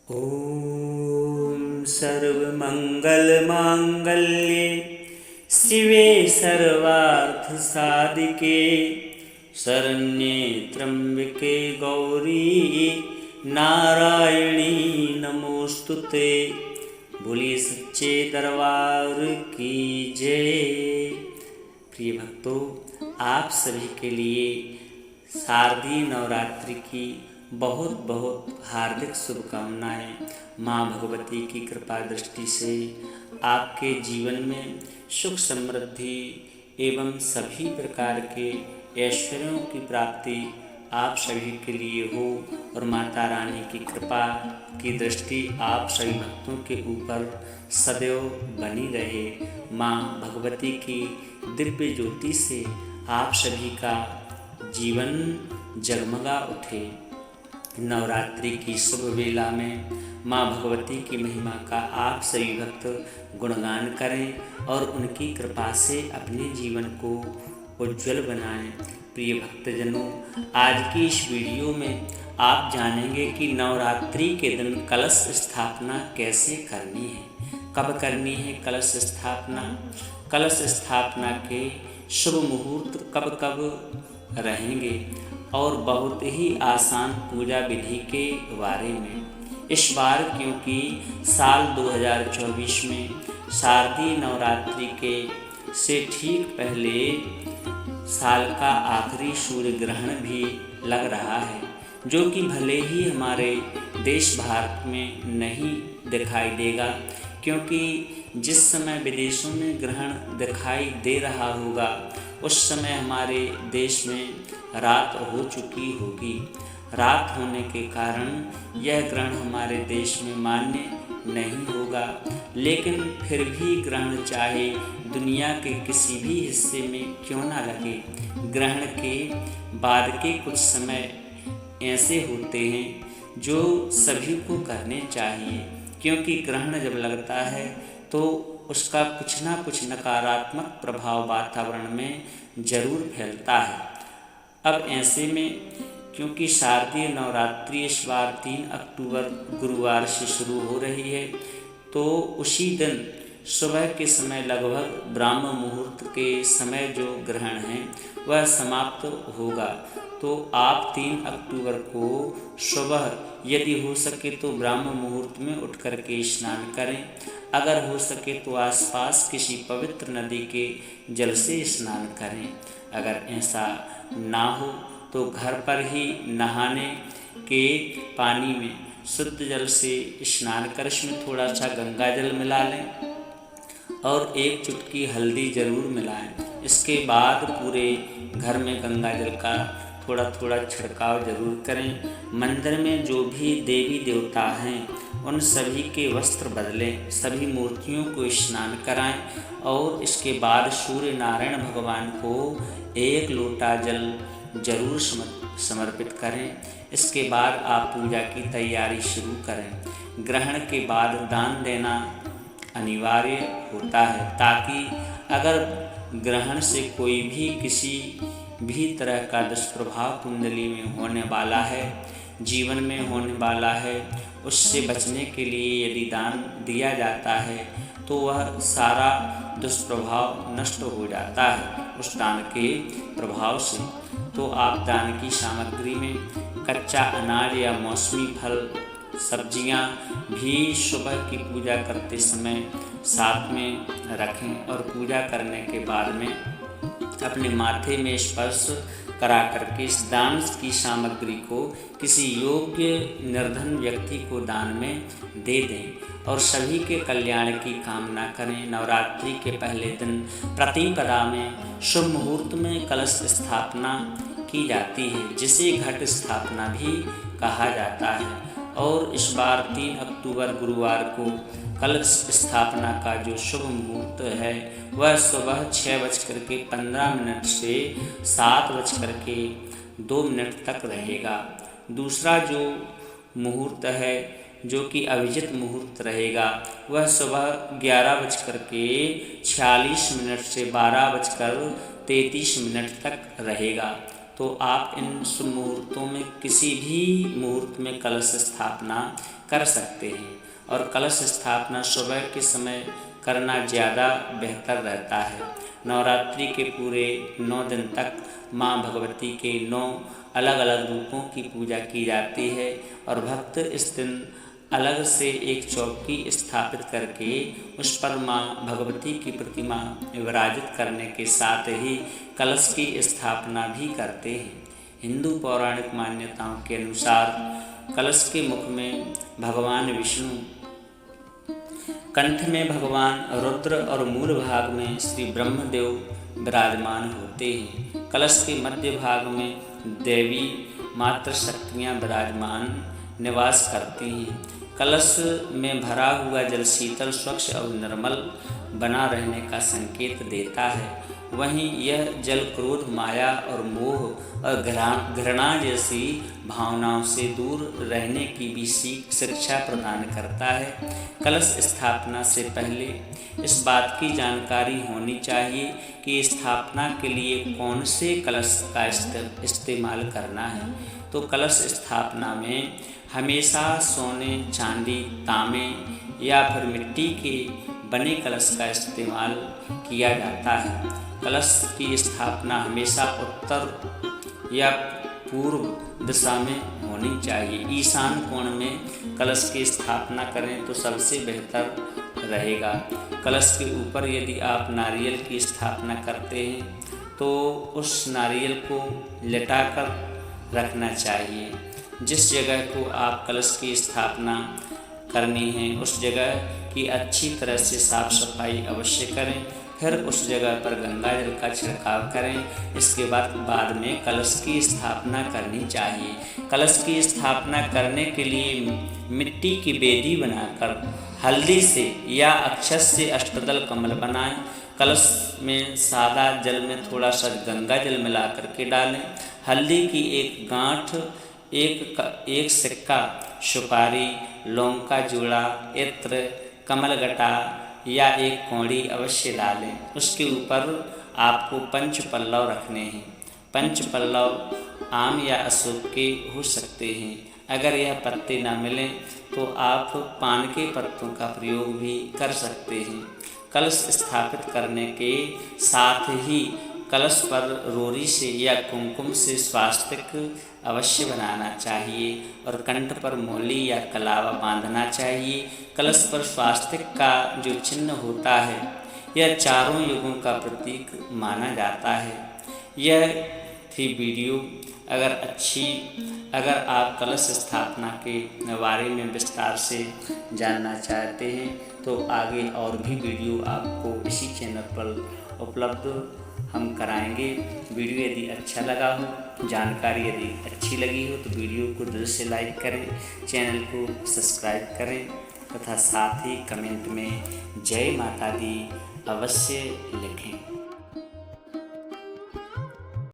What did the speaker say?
ॐ सर्वमङ्गलमाङ्गल्ये शिवे सर्वार्थसाधिके शरण्ये त्र्यम्बके गौरी नारायणी नमोस्तुते। बोलिए सच्चे दरबार की जय। प्रिय भक्तों, आप सभी के लिए शारदीय नवरात्रि की बहुत बहुत हार्दिक शुभकामनाएं। माँ भगवती की कृपा दृष्टि से आपके जीवन में सुख समृद्धि एवं सभी प्रकार के ऐश्वर्यों की प्राप्ति आप सभी के लिए हो और माता रानी की कृपा की दृष्टि आप सभी भक्तों के ऊपर सदैव बनी रहे। माँ भगवती की दिव्य ज्योति से आप सभी का जीवन जगमगा उठे। नवरात्रि की शुभ वेला में माँ भगवती की महिमा का आप सभी भक्त गुणगान करें और उनकी कृपा से अपने जीवन को उज्जवल बनाएं। प्रिय भक्तजनों, आज की इस वीडियो में आप जानेंगे कि नवरात्रि के दिन कलश स्थापना कैसे करनी है, कब करनी है कलश स्थापना, कलश स्थापना के शुभ मुहूर्त कब कब रहेंगे और बहुत ही आसान पूजा विधि के बारे में। इस बार क्योंकि साल 2024 में शारदीय नवरात्रि के से ठीक पहले साल का आखिरी सूर्य ग्रहण भी लग रहा है, जो कि भले ही हमारे देश भारत में नहीं दिखाई देगा, क्योंकि जिस समय विदेशों में ग्रहण दिखाई दे रहा होगा उस समय हमारे देश में रात हो चुकी होगी। रात होने के कारण यह ग्रहण हमारे देश में मान्य नहीं होगा, लेकिन फिर भी ग्रहण चाहे दुनिया के किसी भी हिस्से में क्यों ना लगे, ग्रहण के बाद के कुछ समय ऐसे होते हैं जो सभी को करने चाहिए, क्योंकि ग्रहण जब लगता है तो उसका कुछ ना कुछ नकारात्मक प्रभाव वातावरण में जरूर फैलता है। अब ऐसे में क्योंकि शारदीय नवरात्रि इस बार 3 अक्टूबर गुरुवार से शुरू हो रही है, तो उसी दिन सुबह के समय लगभग ब्राह्म मुहूर्त के समय जो ग्रहण है वह समाप्त होगा। तो आप 3 अक्टूबर को सुबह यदि हो सके तो ब्राह्म मुहूर्त में उठ कर के स्नान करें। अगर हो सके तो आसपास किसी पवित्र नदी के जल से स्नान करें। अगर ऐसा ना हो तो घर पर ही नहाने के पानी में शुद्ध जल से स्नान कर इसमें थोड़ा सा गंगा जल मिला लें और 1 चुटकी हल्दी ज़रूर मिलाएं। इसके बाद पूरे घर में गंगा जल का थोड़ा थोड़ा छिड़काव जरूर करें। मंदिर में जो भी देवी देवता हैं उन सभी के वस्त्र बदलें, सभी मूर्तियों को स्नान कराएं और इसके बाद सूर्य नारायण भगवान को 1 लोटा जल जरूर समर्पित करें। इसके बाद आप पूजा की तैयारी शुरू करें। ग्रहण के बाद दान देना अनिवार्य होता है, ताकि अगर ग्रहण से कोई भी किसी भी तरह का दुष्प्रभाव कुंडली में होने वाला है, जीवन में होने वाला है, उससे बचने के लिए यदि दान दिया जाता है तो वह सारा दुष्प्रभाव नष्ट हो जाता है उस दान के प्रभाव से। तो आप दान की सामग्री में कच्चा अनाज या मौसमी फल, सब्जियां भी सुबह की पूजा करते समय साथ में रखें और पूजा करने के बाद में अपने माथे में स्पर्श करा करके इस दान की सामग्री को किसी योग्य निर्धन व्यक्ति को दान में दे दें और सभी के कल्याण की कामना करें। नवरात्रि के पहले दिन प्रतिपदा में शुभ मुहूर्त में कलश स्थापना की जाती है, जिसे घट स्थापना भी कहा जाता है। और इस बार 3 अक्टूबर गुरुवार को कलश स्थापना का जो शुभ मुहूर्त है वह सुबह 6:15 से 7:02 तक रहेगा। दूसरा जो मुहूर्त है जो कि अभिजित मुहूर्त रहेगा वह सुबह 11:46 से 12:33 तक रहेगा। तो आप इन शुभ मुहूर्तों में किसी भी मुहूर्त में कलश स्थापना कर सकते हैं। और कलश स्थापना सुबह के समय करना ज़्यादा बेहतर रहता है। नवरात्रि के पूरे 9 दिन तक माँ भगवती के 9 अलग अलग रूपों की पूजा की जाती है और भक्त इस दिन अलग से एक चौकी स्थापित करके उस पर माँ भगवती की प्रतिमा विराजित करने के साथ ही कलश की स्थापना भी करते हैं। हिंदू पौराणिक मान्यताओं के अनुसार कलश के मुख में भगवान विष्णु, कंठ में भगवान रुद्र और मूल भाग में श्री ब्रह्मदेव विराजमान होते हैं। कलश के मध्य भाग में देवी मातृ शक्तियाँ विराजमान निवास करती हैं। कलश में भरा हुआ जल शीतल, स्वच्छ और निर्मल बना रहने का संकेत देता है। वहीं यह जल क्रोध, माया और मोह और घृणा जैसी भावनाओं से दूर रहने की भी शिक्षा प्रदान करता है। कलश स्थापना से पहले इस बात की जानकारी होनी चाहिए कि स्थापना के लिए कौन से कलश का इस्तेमाल करना है। तो कलश स्थापना में हमेशा सोने, चांदी, तांबे या फिर मिट्टी के बने कलश का इस्तेमाल किया जाता है। कलश की स्थापना हमेशा उत्तर या पूर्व दिशा में होनी चाहिए। ईशान कोण में कलश की स्थापना करें तो सबसे बेहतर रहेगा। कलश के ऊपर यदि आप नारियल की स्थापना करते हैं तो उस नारियल को लटाकर रखना चाहिए। जिस जगह को आप कलश की स्थापना करनी है उस जगह की अच्छी तरह से साफ सफाई अवश्य करें। फिर उस जगह पर गंगा जल का छिड़काव करें। इसके बाद में कलश की स्थापना करनी चाहिए। कलश की स्थापना करने के लिए मिट्टी की बेदी बनाकर हल्दी से या अक्षत से अष्टदल कमल बनाएं। कलश में सादा जल में थोड़ा सा गंगा जल मिला करके डालें। हल्दी की एक गांठ, एक सिक्का, सुपारी, लौंग का जूड़ा, इत्र, कमलगटा या एक कौड़ी अवश्य डालें। उसके ऊपर आपको पंच पल्लव रखने हैं। पंच पल्लव आम या अशोक के हो सकते हैं। अगर यह पत्ते ना मिलें तो आप पान के पत्तों का प्रयोग भी कर सकते हैं। कलश स्थापित करने के साथ ही कलश पर रोरी से या कुमकुम से स्वास्तिक अवश्य बनाना चाहिए और कंठ पर मौली या कलावा बांधना चाहिए। कलश पर स्वास्तिक का जो चिन्ह होता है यह चारों युगों का प्रतीक माना जाता है। यह थी वीडियो। अगर आप कलश स्थापना के बारे में विस्तार से जानना चाहते हैं तो आगे और भी वीडियो आपको इसी चैनल पर उपलब्ध हम कराएंगे। वीडियो यदि अच्छा लगा हो, जानकारी यदि अच्छी लगी हो तो वीडियो को दिल से लाइक करें, चैनल को सब्सक्राइब करें तथा साथ ही कमेंट में जय माता दी अवश्य लिखें।